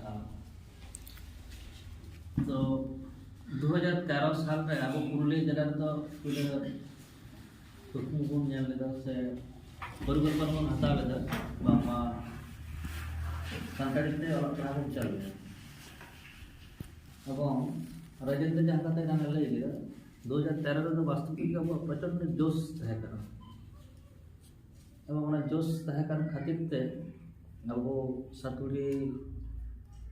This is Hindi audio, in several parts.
हाँ। तो 2013 साल में अब पुरुलिया जिला तो कुकमु बन ñam leda se परिकल्पना बन हता leda बामा संताड़ी ते और प्रारंभ चल गया अब राजेंद्र जहाँ का गाना ले गया 2013 रे तो वास्तविक अब प्रचंड जोश है करा अब उन्हें जोश है कर खातिर ते अब वो सातुड़ी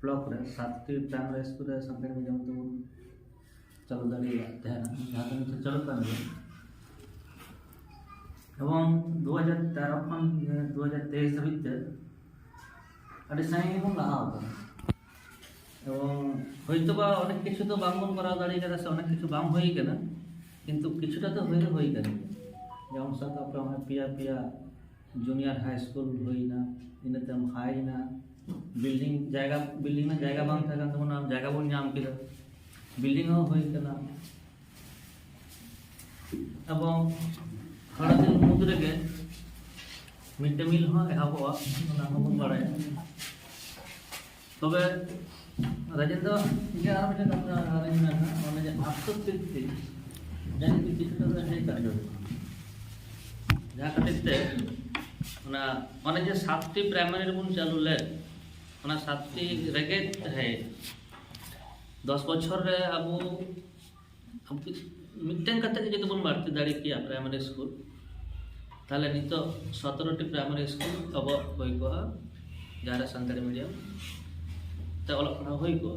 ब्लॉक रे सातटी प्राइमरी स्कूल रे संताड़ी मीडियम तो चलो दाड़ी ध्यान जहाँ तक चलो कर এবং 2013 ᱠᱷᱚᱱ 2023 ᱫᱷᱟᱹᱵᱤᱡ ᱛᱮ ᱟᱹᱰᱤ ᱥᱟᱺᱜᱤᱧ ᱵᱚᱱ ᱞᱟᱦᱟ ᱟᱠᱟᱱᱟ এবং হয়তো বা অনেক কিছু তো বাংবন করা দাঁড়িয়ে গেছে অনেক কিছু বাং হয়ে গেল কিন্তু কিছুটা তো হয়ে গেল যেমন সাথে আপনার পিয়া পিয়া জুনিয়র হাই স্কুল হই না ইনাতে হাই না বিল্ডিং না জায়গা বাং থাকা তখন জায়গা বন নাম কিনা বিল্ডিং হয়ে গেল এবং खड़ा मुद्रे के मिड डे मिल एहबा बन बाड़ा तब राजेंद्र आत्मतृप्ति जानी किसी कार्य जहाँ खातिर सातटी प्राइमरी बन चालू ले 7टी रेगे है 10 बछर रे अब मिट्टन कते के जो बन बाढ़ती दाड़ी किया प्राइमरी स्कूल ताले नित 17टी प्राइमरी स्कूल अब होई को जहाँ सानताड़ी मीडियम ते ऑल पढ़ा होई को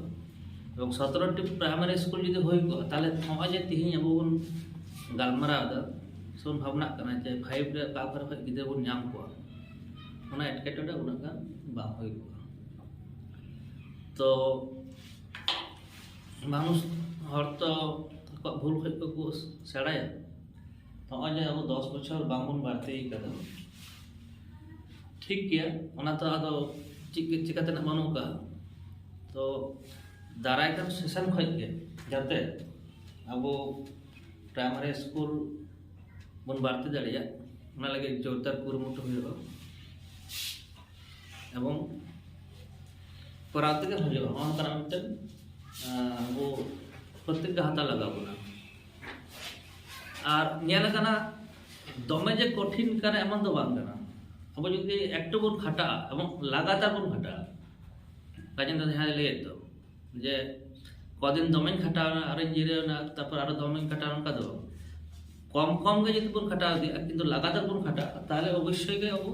এবং 17टी प्राइमरी स्कूल যদি होई को ताले नॉय जे तिहिं अब बन गालमारा दा सोन भावना कना जे 5 रे का कर गिदर बन नाम को ओना एटकेटोडा उना का बा होई को तो मानुष हर तो भूल को सेड़ाया तो आज अब 10 बछर बांबन बाड़ती कदा ठीक गया ओना तो आदो चिकाते ना बनू का तो दाराय का सेशन खज के जाते अब प्राइमरी स्कूल बन बाड़ती दाड़िया ओना लगे जोरदार कुरुमुटु हुयो एवं कराते के भजो ओन करा मिटन वो प्रत्येक हाथा लगा बोला और नेलकना दमे जे कठिन कना एमन दो बांग कना अब जदि एकटु बन खाटा एवं लगातार बन खाटा राजेंद्र जहाँ ले तो जे कदिन दमे खाटा आरो जिरेना तापर आरो दमे खाटा उनका दो कम कम के जदि बन खाटा दिया किंतु लगातार बन खाटा ताले अवश्य के अब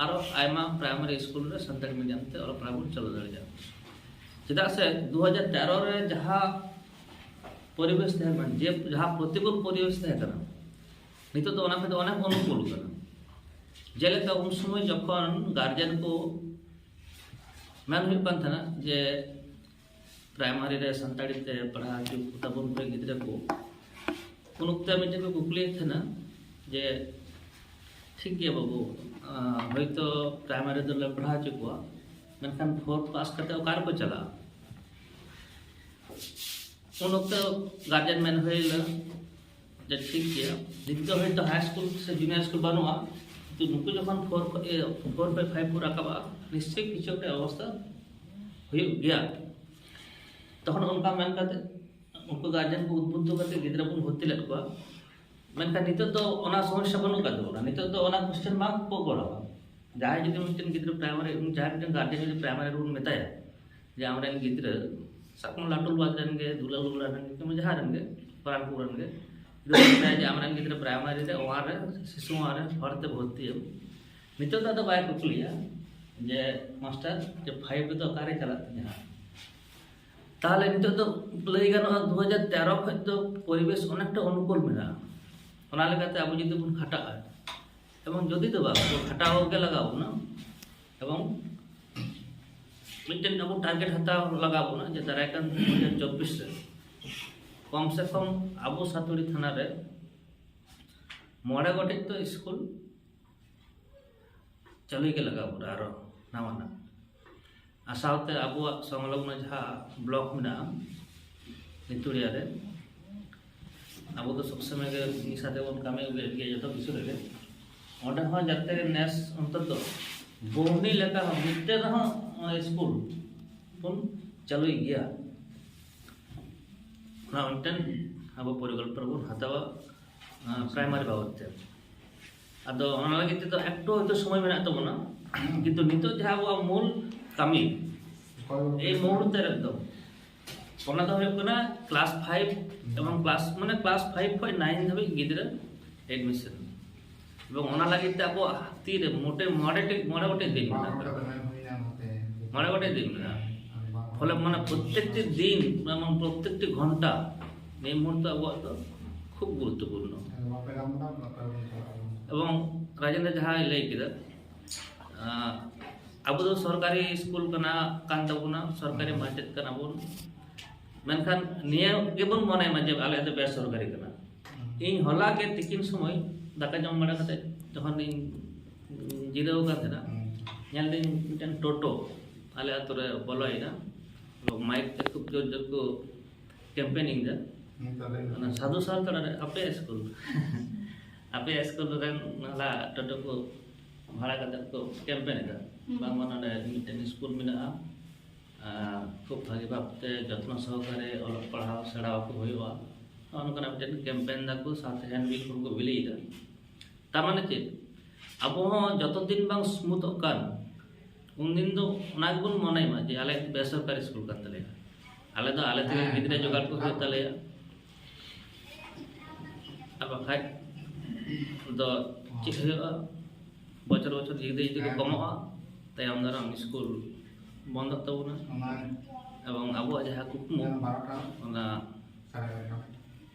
आरो आयमा प्राइमरी स्कूल रे सानताड़ी मीडियम ते और पढ़ा बन चलो दाड़ी जा चेदा से 2013 रे जहाँ परिवेश तहन जे जहाँ प्रतिकूल परिवेश तहन नित तो अनेक अनुकूल जेलेका उन समय जखन गार्जियन को मेन हुई जे प्राइमरी रे सानताड़ी ते पढ़ा तबन पे गिद्रा को उन उक्ता मिटे को कुकली थे जे ठीक गया बाबू हयतो प्राइमरी दो पढ़ा चुका मेनखान 4 पास करते ओकार को चला उन वक्त गार्जियन मेन होइला जे ठीक गया दिक्कत है तो हाई स्कूल से जूनियर स्कूल बनवा तो नुकु जखन 4 पे 5 पूरा कबा निश्चय किछु के अवस्था हुई गया तखन उनका मेन करते उनको गार्जियन को उद्बुद्ध करते गिद्रा बन भर्ती लेट को मेनखान नित तो ओना समस्या बनु का दो नित तो ओना क्वेश्चन मार्क को पड़ा जहाँ जदि मिटन गिद्रा प्राइमरी जहाँ मिटन गार्जियन जदि प्राइमरी रूल मेताया जे हमरे गिद्रा साकम लाटुल बादरन के दुला दुलारन के जहाँ रन के परानपुरन के जे हमरे गिद्रा प्राइमरी रे ओहार रे शिशु ओहार हरते भर्ती नित तो बाय कुकलिया जे मास्टर जे 5 तो कारे चलात जहाँ ताहले नित तो लई गानो 2013 खज तो परिवेश अनेकटा अनुकूल मेना ओना लेकाते अब जदि बन खाटा एवं जदि तो बा खाटाओ के लगाओ ना एवं मिटन अब टारगेट हताव लगाओ ना जे दारायकान 2024 रे कम से कम अब सातुड़ी थाना रे 9 गोटे तो स्कूल चालू के लगाओ आरो नामाना आसाते अब संलग्न जहाँ ब्लॉक में नितुड़िया रे अब तो सब समय के साथे बन कामे गए जो किशोर रे ओडे हो जाते नेस अंतत बोहनी लेका मिटे रहा स्कूल bun चालुई गया ना मिटन अब परिकल्पना बन हतावा प्राइमारी बाबद ते अदो ओना लगित तो एकटो तो समय मेना तबना किंतु नितो जहां वो मूल कमी ए मुहूर्त एकदम ओना दो हुयो कना क्लास 5 एवं क्लास माने क्लास 5 खय 9 धाबी गिदरा एडमिशन এবং ওনা লাগিতে আবো হাতিরে মোটে মোড়ে দিন মোড়ে দিন ফলে মানে প্রত্যেকটি দিন এবং প্রত্যেকটি ঘন্টা এই মুহূর্তে আবহাওয়া তো খুব গুরুত্বপূর্ণ এবং রাজেন্দ্র যাহা লই কেদা আবো তো সরকারি স্কুল কানা কান তাবুনা সরকারি মাচেদ কানা বন মেনখান নিয়ে গেবন মনে মাঝে আলে তো বেসরকারি কানা ইন হলা কে তিকিন সময় दाका जम बड़ा कते जखन जिराव का था नेल दिन मिटन टोटो आले आतरे बोलाइना माइक ते खूब जोर जोर को कैंपेनिंग दा ना साधु साल तड़ा अपे स्कूल रे नाला टोटो को भाड़ा कते को कैंपेन दा बांग माने मिटन स्कूल मिना खूब भागी बापते जत्न सहकारे अलग पढ़ाव सेड़ाव को होइवा अनकना मिटन कैंपेन दा को साथ हैंड वीक को बिलीदा तामाने चेत अब जत दिन बांग स्मूथ कान उन दिन दो ओना गुन मनाई मा जे आले बेसरकारी स्कूल कान तले आले दो आले ते गिदरे जोगाड़ को हो तले अब खाय दो चिक होगा बचर बचर गिदरे इदि को कमोआ तायम दाराम स्कूल बंद तबुना एवं आबो जहा कुकमु ओना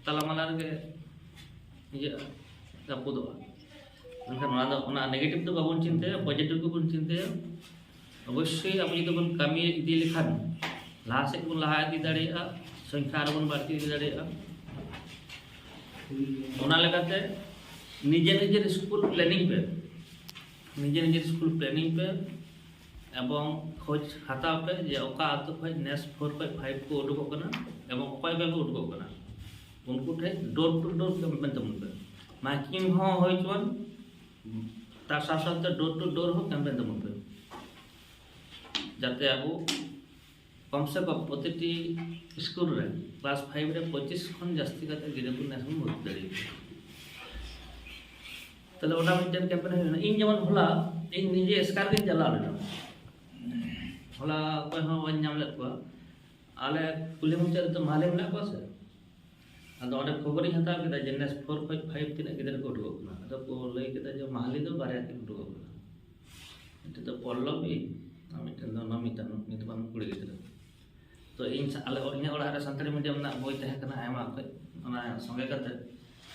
तालामाला रे ये रापुदो मेनखान नेगेटिव तो बाबन चिंते पॉजिटिव को बन चिंते अवश्य अब जो बन कमी इदी लेखान लहा से बन लहा इदी दाड़ेया संख्या बन बाड़ती इदी दाड़ेया ओना लेकाते निजे स्कूल प्लानिंग पे निजे स्कूल प्लानिंग पे एवं खोज हाताव पे जे ओका आतो खय नेस 4 खय 5 को उडुको कना एवं ओकय पे उडुको कना उनको ठे डोर टू डोर कैंपेन तमन पे माइकिंग हो होय चवन तार साथ डोर टू डोर हो कैंपेन तमन पे जाते आबो कम से कम प्रतिटी स्कूल रे क्लास 5 रे 25 खन जास्ती काते गिदरे को नेसन भर्ती दाड़ी तले ओना मिटन कैंपेन होना इन जेमन होला इन निजे स्कार के चला लेना होला कोई हो वन नाम ले को आले कुली मुचर तो माले में को से अदो ओडे खबर हता के जेनेस 4 5 तिना गिदरे को उठो ना अदो को लई के जो माली दो बारे के उठो ना इते तो पल्लवी मिटन दो नमिता नितबान कुड़ी गिदरे तो इन आले इन ओड़ा रे संताली मीडियम ना बोई तहे कना आयमा को ओना संगे कते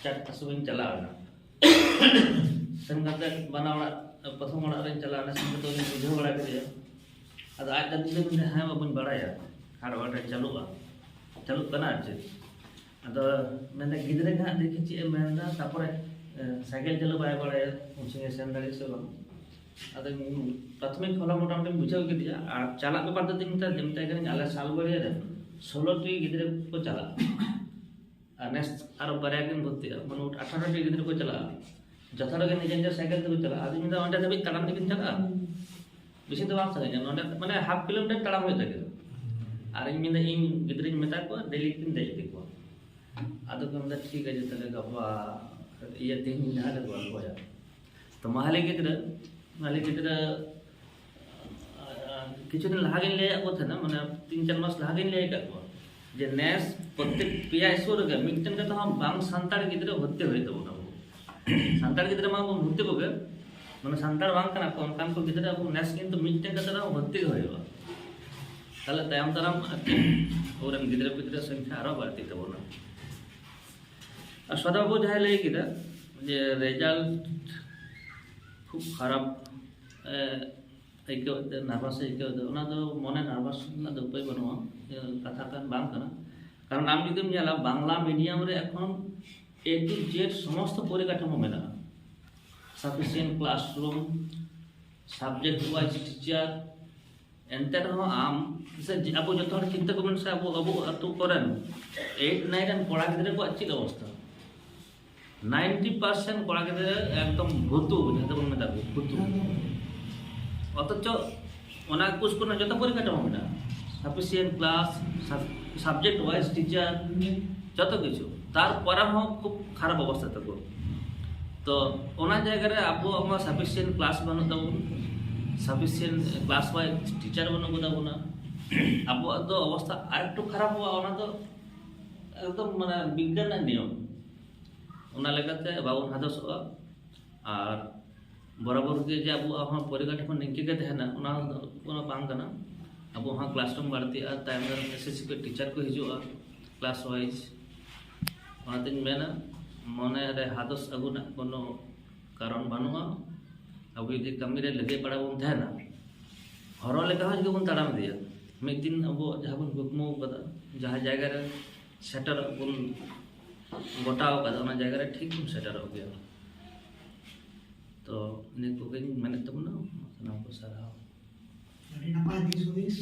चार असुबिन चला ना संगते बनावड़ा प्रथम ओड़ा रे चला ना संगते तो बुझो बड़ा के अदो आज दिन दिन हाय बाबन बड़ाया हार वाटे चालू कना छे अदो मैंने गिदरे का देखि चे मेंदा तापरे साइकिल चलो बाय बड़े उछे सेन दाड़ी से बन अदो प्राथमिक होला मोटामोटी बुझाव के दिया आ चाला के पद्धति में जेमते के आले साल बड़े रे 16 टी गिदरे को चला नेक्स्ट आरो बारे के भर्ती मन 18 टी गिदरे को चला जथार के निजे साइकिल ते चला आदमी दा ओंडे दबी तड़ाम दिकिन चला बेसी तो बात सके नोंडे माने हाफ किलोमीटर तड़ाम होय तके आर इन मिंदा इन गिदरे मेता को डेली किन दे दिको आदो के मतलब ठीक है तले गप्पा ये दिन ना ले बोल होया तो माले गिदरे किछु दिन लागिन ले को थे ना माने 3-4 मास लागिन ले का को जे नेस प्रत्येक पिया स्कूल के मिटन का तो हम बांग संताड़ गिदरे भर्ती होय तो ना संताड़ गिदरे मा भर्ती को के माने संताड़ बांग कना कोन कान को गिदरे अब नेस किंतु मिटन का तरह भर्ती होयबा ताले तायम तरम ओरन गिदरे संख्या आरो बाड़ती तो ना सदाबो जहाँ लई किदा जे रिजल्ट खूब खराब आइको नार्भास आइको ओना दो मने नार्भास ना दो उपाय बनवा कथा कान बांग कना कारण आम जुदिम जाला बांग्ला मीडियम रे एखन ए टू जेड समस्त परिकाठामो मेना sufficient classroom subject wise teacher एंते रहो आम से अब जो चिंता को से अब अतु करें 8-9 एन कोड़ा गिदरे को अच्छी अवस्था 90% कोड़ा गिदरे एकदम भूतु जते बन मेता भूतु अतच ओना कुछ को जत परिकाटा मेना sufficient class, subject wise teacher, যত কিছু তারপরে হো খুব খারাপ অবস্থা থাকো। তো ওনা জায়গায় আবু আমার সাফিসিয়েন্ট ক্লাস বানু তাবুন, সাফিসিয়েন্ট ক্লাস ওয়াইজ টিচার বানু তাবো না, আবুয়াগ তো অবস্থা আরেকটু খারাপ হওয়া ওনা তো একদম মানে বিজ্ঞানের নিয়ম। ওনা লেখাতে বাবুন হাদসোᱜᱼᱟ আর বরাবর ᱜᱮ যে আবুয়াগ পরিকাঠামো নিঙ্কে গে তাহেনা ওনা কোনো বাং কানা। আবু हाँ क्लासरूम बाड़तीगा तायम दाराम एसएससी पे टीचर को हिजुआ क्लास वाइज ओनातिन मेना मने रे हादस अगुना कोनो कारण बानुआ। अबु यदि कमी रे लगे पड़ा बन थाना हरो लेका हज के बन ताड़ाम दिया मिद दिन अबु जहां बन गुकमो कदा जहां जायगा रे सेटर बन गोटाव कदा ओना जायगा रे ठीक बन सेटर हो गया। तो ने को मैंने तब ना को सारा Dari napa di Swiss?